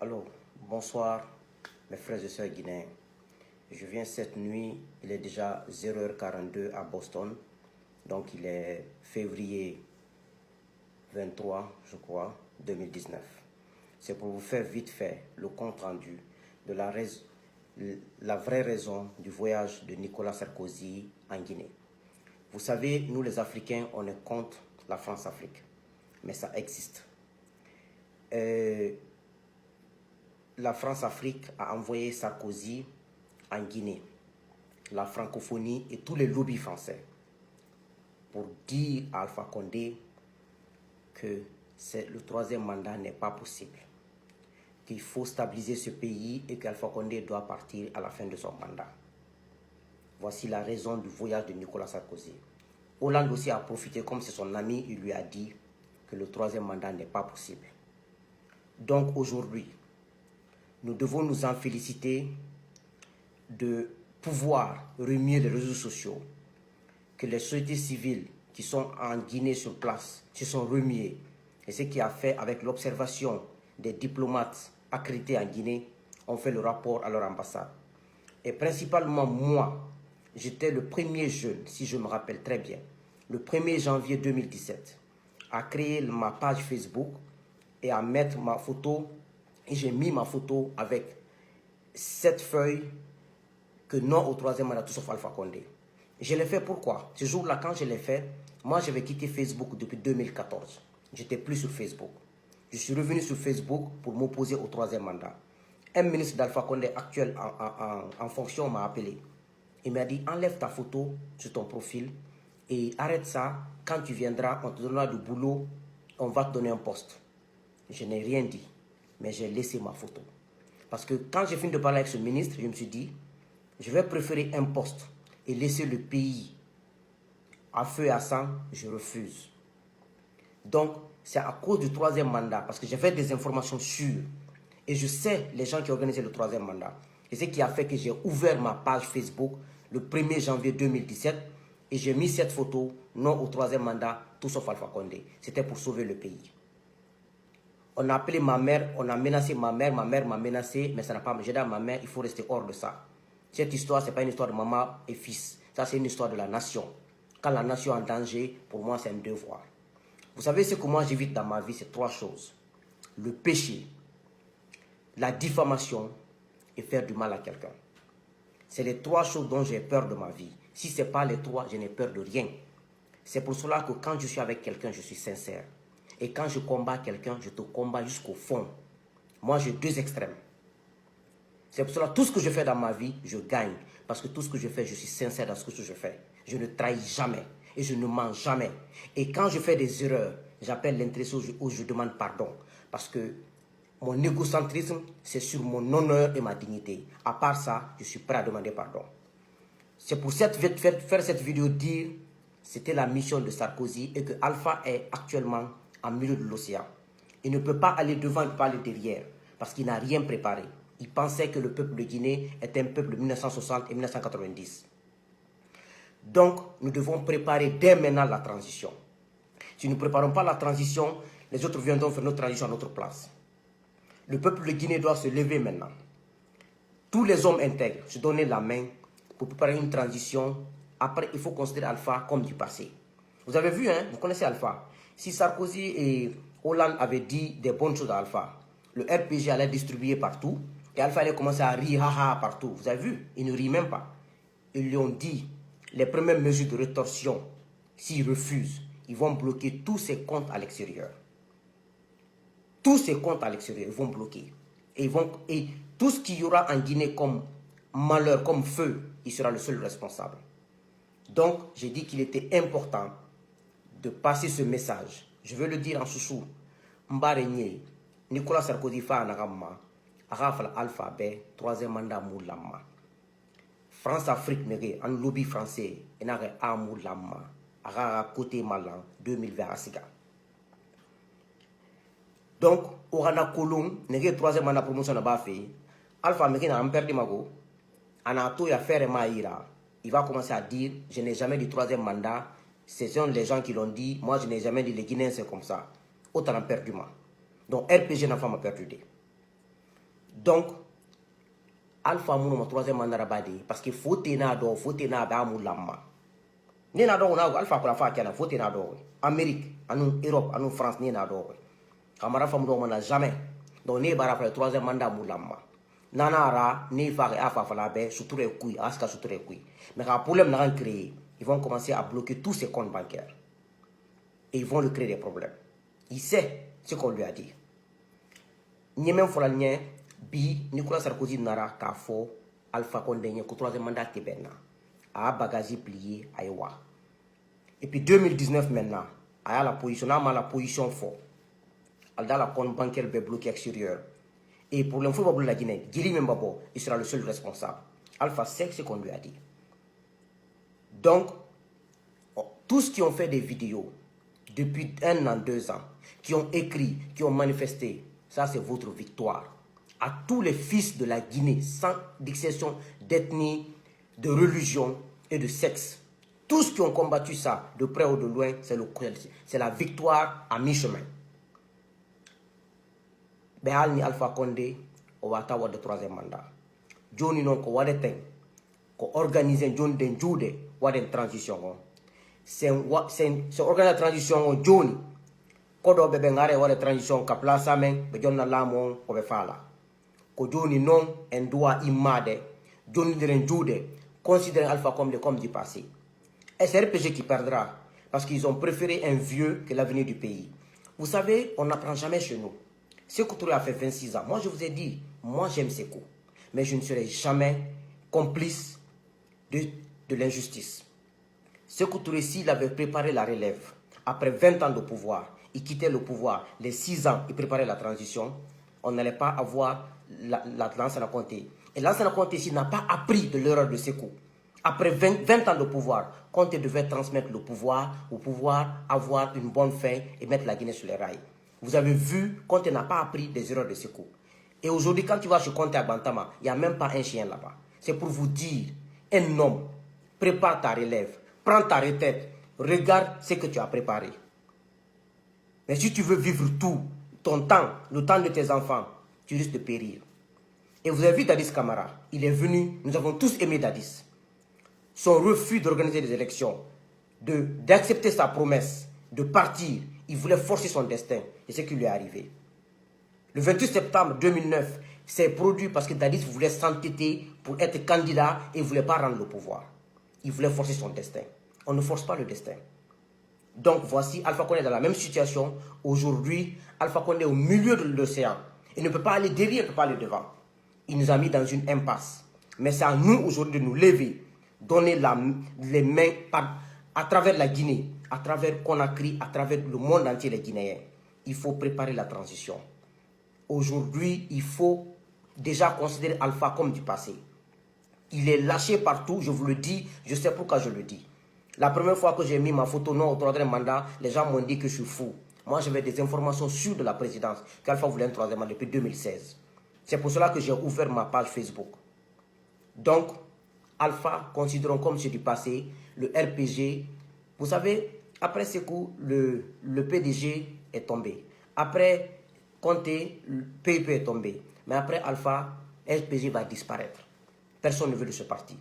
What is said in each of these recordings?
Alors, bonsoir mes frères et sœurs guinéens. Je viens cette nuit, il est déjà 0h42 à Boston. Donc il est février 23, je crois, 2019. C'est pour vous faire vite fait le compte rendu de la vraie raison du voyage de Nicolas Sarkozy en Guinée. Vous savez, nous les Africains, on est contre la France-Afrique. Mais ça existe. La France-Afrique a envoyé Sarkozy en Guinée, la francophonie et tous les lobbies français pour dire à Alpha Condé que le troisième mandat n'est pas possible, qu'il faut stabiliser ce pays et qu'Alpha Condé doit partir à la fin de son mandat. Voici la raison du voyage de Nicolas Sarkozy. Hollande aussi a profité, comme c'est son ami, il lui a dit que le troisième mandat n'est pas possible. Donc aujourd'hui, nous devons nous en féliciter de pouvoir remuer les réseaux sociaux, que les sociétés civiles qui sont en Guinée sur place se sont remuées. Et ce qui a fait avec l'observation des diplomates accrédités en Guinée, ont fait le rapport à leur ambassade. Et principalement moi, j'étais le premier jeune, si je me rappelle très bien, le 1er janvier 2017, à créer ma page Facebook et à mettre ma photo. Et j'ai mis ma photo avec cette feuille que non au troisième mandat, tout sauf Alpha Condé. Je l'ai fait pourquoi? Ce jour-là, quand je l'ai fait, moi j'avais quitté Facebook depuis 2014. J'étais plus sur Facebook. Je suis revenu sur Facebook pour m'opposer au troisième mandat. Un ministre d'Alpha Condé actuel en fonction m'a appelé. Il m'a dit, enlève ta photo sur ton profil et arrête ça. Quand tu viendras, on te donnera du boulot, on va te donner un poste. Je n'ai rien dit, mais j'ai laissé ma photo. Parce que quand j'ai fini de parler avec ce ministre, je me suis dit, je vais préférer un poste et laisser le pays à feu et à sang, je refuse. Donc, c'est à cause du troisième mandat, parce que j'avais des informations sûres. Et je sais les gens qui organisaient le troisième mandat. Et ce qui a fait que j'ai ouvert ma page Facebook le 1er janvier 2017 et j'ai mis cette photo, non au troisième mandat, tout sauf Alpha Condé. C'était pour sauver le pays. On a appelé ma mère, on a menacé ma mère m'a menacé, mais ça n'a pas... J'ai dit à ma mère, il faut rester hors de ça. Cette histoire, ce n'est pas une histoire de maman et fils. Ça, c'est une histoire de la nation. Quand la nation est en danger, pour moi, c'est un devoir. Vous savez ce que moi j'évite dans ma vie, c'est 3 choses. Le péché, la diffamation et faire du mal à quelqu'un. C'est les 3 choses dont j'ai peur de ma vie. Si ce n'est pas les 3, je n'ai peur de rien. C'est pour cela que quand je suis avec quelqu'un, je suis sincère. Et quand je combats quelqu'un, je te combats jusqu'au fond. Moi, j'ai 2 extrêmes. C'est pour cela que tout ce que je fais dans ma vie, je gagne. Parce que tout ce que je fais, je suis sincère dans ce que je fais. Je ne trahis jamais. Et je ne mens jamais. Et quand je fais des erreurs, j'appelle l'intéressé où je demande pardon. Parce que mon égocentrisme, c'est sur mon honneur et ma dignité. À part ça, je suis prêt à demander pardon. C'est pour faire cette vidéo dire c'était la mission de Sarkozy et que Alpha est actuellement en milieu de l'océan. Il ne peut pas aller devant et pas aller derrière parce qu'il n'a rien préparé. Il pensait que le peuple de Guinée était un peuple de 1960 et 1990. Donc, nous devons préparer dès maintenant la transition. Si nous ne préparons pas la transition, les autres viendront faire notre transition à notre place. Le peuple de Guinée doit se lever maintenant. Tous les hommes intègres se donner la main pour préparer une transition. Après, il faut considérer Alpha comme du passé. Vous avez vu, hein, vous connaissez Alpha. Si Sarkozy et Hollande avaient dit des bonnes choses à Alpha, le RPG allait distribuer partout et Alpha allait commencer à rire, haha, partout. Vous avez vu, ils ne rient même pas. Ils lui ont dit les premières mesures de rétorsion, s'ils refusent, ils vont bloquer tous ses comptes à l'extérieur. Tous ces comptes à l'extérieur, ils vont bloquer. Et tout ce qu'il y aura en Guinée comme malheur, comme feu, il sera le seul responsable. Donc, j'ai dit qu'il était important de passer ce message. Je veux le dire en sous-sous. Mbarenye, Nicolas Sarkozy fa anagama, Arafal alphabet, 3e mandat moulama. France-Afrique nege, en lobby français, et n'are amoulama, Arara côté malan, 2020 asiga. Donc, Orana Kolom, nege 3e mandat promotion n'a pas fait. Alpha Meke n'a perdu mago. Anato ya faire maïra. Il va commencer à dire, je n'ai jamais dit 3e mandat. Ce sont les gens qui l'ont dit. Moi, je n'ai jamais dit les Guinéens, c'est comme ça. Autant en perdu moi. Donc, RPG n'a pas perdu. Donc, Alpha Mouno, troisième mandat parce que faut tenir à Moulama. Ni na do na Alpha ko la fa kana faut tenir à Amérique, à nous Europe, à nous France, ni na do. Kamara Famdo on n'a jamais. Donc, ni bara fa le troisième mandat Moulama. Nanara, ni fa afa fa la be, surtout les couilles, aska surtout les couilles. Mais quand le problème n'a créé, ils vont commencer à bloquer tous ces comptes bancaires. Et ils vont lui créer des problèmes. Il sait ce qu'on lui a dit. Nyemem Folalien, Bi, Nicolas Sarkozy Nara, Kafo, Alpha Condé, que troisième mandat Tibena, a bagagé plié à Ewa. Et puis 2019 maintenant, à la position, la position fort. Dans la compte bancaire bloqué extérieur. Et pour l'info de la Guinée, Guiri Mbabo, il sera le seul responsable. Alpha sait ce qu'on lui a dit. Donc, tous qui ont fait des vidéos depuis 1 an, 2 ans, qui ont écrit, qui ont manifesté, ça c'est votre victoire. À tous les fils de la Guinée, sans exception d'ethnie, de religion et de sexe, tous qui ont combattu ça, de près ou de loin, c'est la victoire à mi-chemin. Ben ni Alpha Condé, on va avoir le troisième mandat. Johnny non ko wade ten, ko organiser John den jude, wade transition. C'est organiser la transition Johnny. Kodo bebe ngare wade transition ka place men, be jonna lamo ko be fala. Ko Johnny non en doit imade, Johnny den jude, considère Alpha comme du passé. Et c'est RPG qui perdra, parce qu'ils ont préféré un vieux que l'avenir du pays. Vous savez, on n'apprend jamais chez nous. Sékou Touré a fait 26 ans. Moi, je vous ai dit, moi, j'aime Sékou. Mais je ne serai jamais complice de l'injustice. Sékou Touré, s'il avait préparé la relève, après 20 ans de pouvoir, il quittait le pouvoir, les 6 ans, il préparait la transition, on n'allait pas avoir l'ancien Conté. Et l'ancien Conté, s'il n'a pas appris de l'erreur de Sékou, après 20 ans de pouvoir, Conté devait transmettre le pouvoir pour pouvoir avoir une bonne fin et mettre la Guinée sur les rails. Vous avez vu, Conté n'a pas appris des erreurs de Sékou. Et aujourd'hui, quand tu vas chez Conté à Bantama, il n'y a même pas un chien là-bas. C'est pour vous dire, un homme, prépare ta relève, prends ta retraite, regarde ce que tu as préparé. Mais si tu veux vivre tout, ton temps, le temps de tes enfants, tu risques de périr. Et vous avez vu Dadis Camara, il est venu, nous avons tous aimé Dadis. Son refus d'organiser des élections, d'accepter sa promesse, de partir, il voulait forcer son destin. Et c'est ce qui lui est arrivé. Le 28 septembre 2009, c'est produit parce que Dadis voulait s'entêter pour être candidat et ne voulait pas rendre le pouvoir. Il voulait forcer son destin. On ne force pas le destin. Donc voici, Alpha Condé est dans la même situation. Aujourd'hui, Alpha Condé est au milieu de l'océan. Il ne peut pas aller derrière, il ne peut pas aller devant. Il nous a mis dans une impasse. Mais c'est à nous aujourd'hui de nous lever, donner les mains à travers la Guinée, à travers Conakry, à travers le monde entier, les Guinéens. Il faut préparer la transition. Aujourd'hui, il faut déjà considérer Alpha comme du passé. Il est lâché partout, je vous le dis, je sais pourquoi je le dis. La première fois que j'ai mis ma photo non au troisième mandat, les gens m'ont dit que je suis fou. Moi, j'avais des informations sûres de la présidence, qu'Alpha voulait un troisième mandat depuis 2016. C'est pour cela que j'ai ouvert ma page Facebook. Donc, Alpha, considérons comme c'est du passé, le RPG. Vous savez, après ce coup, le PDG est tombé. Après Conté, le PIP est tombé. Mais après Alpha, RPG va disparaître. Personne ne veut de ce parti.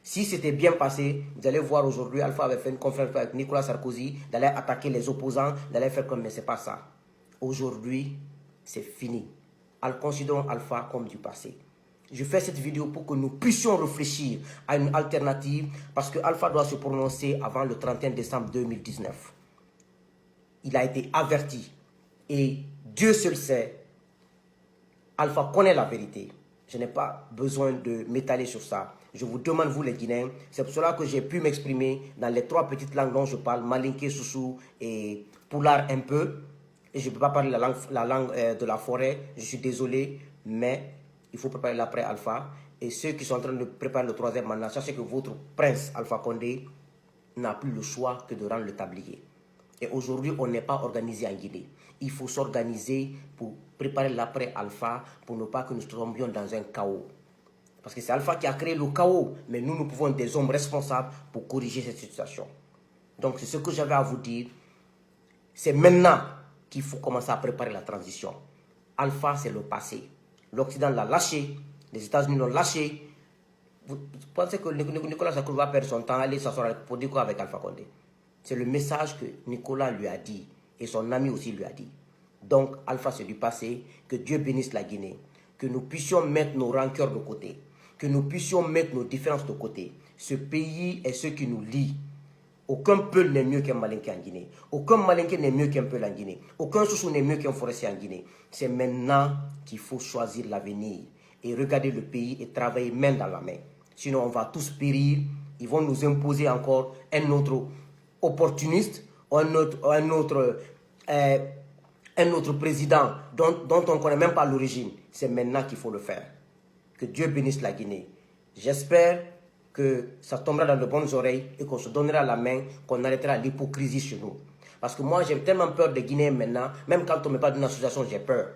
Si c'était bien passé, vous allez voir aujourd'hui, Alpha avait fait une conférence avec Nicolas Sarkozy, d'aller attaquer les opposants, d'aller faire comme, mais ce n'est pas ça. Aujourd'hui, c'est fini. Considérons Alpha comme du passé. Je fais cette vidéo pour que nous puissions réfléchir à une alternative, parce que Alpha doit se prononcer avant le 31 décembre 2019. Il a été averti. Et Dieu seul sait, Alpha connaît la vérité. Je n'ai pas besoin de m'étaler sur ça. Je vous demande, vous les Guinéens, c'est pour cela que j'ai pu m'exprimer dans les 3 petites langues dont je parle, Malinké, Soussou et Poulard un peu. Et je ne peux pas parler la langue de la forêt, je suis désolé, mais il faut préparer l'après Alpha. Et ceux qui sont en train de préparer le troisième mandat, sachez que votre prince Alpha Condé n'a plus le choix que de rendre le tablier. Et aujourd'hui, on n'est pas organisé en Guinée. Il faut s'organiser pour préparer l'après Alpha, pour ne pas que nous tombions dans un chaos. Parce que c'est Alpha qui a créé le chaos, mais nous pouvons être des hommes responsables pour corriger cette situation. Donc c'est ce que j'avais à vous dire. C'est maintenant qu'il faut commencer à préparer la transition. Alpha, c'est le passé. L'Occident l'a lâché, les États-Unis l'ont lâché. Vous pensez que Nicolas Sarkozy va perdre son temps, aller s'asseoir pour dire quoi avec Alpha Condé? C'est le message que Nicolas lui a dit et son ami aussi lui a dit. Donc, Alpha, c'est du passé. Que Dieu bénisse la Guinée. Que nous puissions mettre nos rancœurs de côté. Que nous puissions mettre nos différences de côté. Ce pays est ce qui nous lie. Aucun peuple n'est mieux qu'un Malinké en Guinée. Aucun Malinké n'est mieux qu'un peuple en Guinée. Aucun Soussou n'est mieux qu'un forestier en Guinée. C'est maintenant qu'il faut choisir l'avenir et regarder le pays et travailler main dans la main. Sinon, on va tous périr. Ils vont nous imposer encore un autre opportuniste, un autre président dont on ne connaît même pas l'origine. C'est maintenant qu'il faut le faire. Que Dieu bénisse la Guinée. J'espère que ça tombera dans de bonnes oreilles et qu'on se donnera la main, qu'on arrêtera l'hypocrisie chez nous. Parce que moi, j'ai tellement peur des Guinéens maintenant, même quand on ne met pas d'une association, j'ai peur.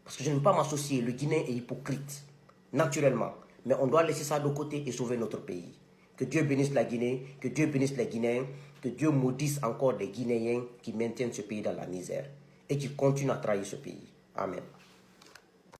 Parce que je ne veux pas m'associer. Le Guinéen est hypocrite, naturellement. Mais on doit laisser ça de côté et sauver notre pays. Que Dieu bénisse la Guinée, que Dieu bénisse les Guinéens, que Dieu maudisse encore les Guinéens qui maintiennent ce pays dans la misère et qui continuent à trahir ce pays. Amen.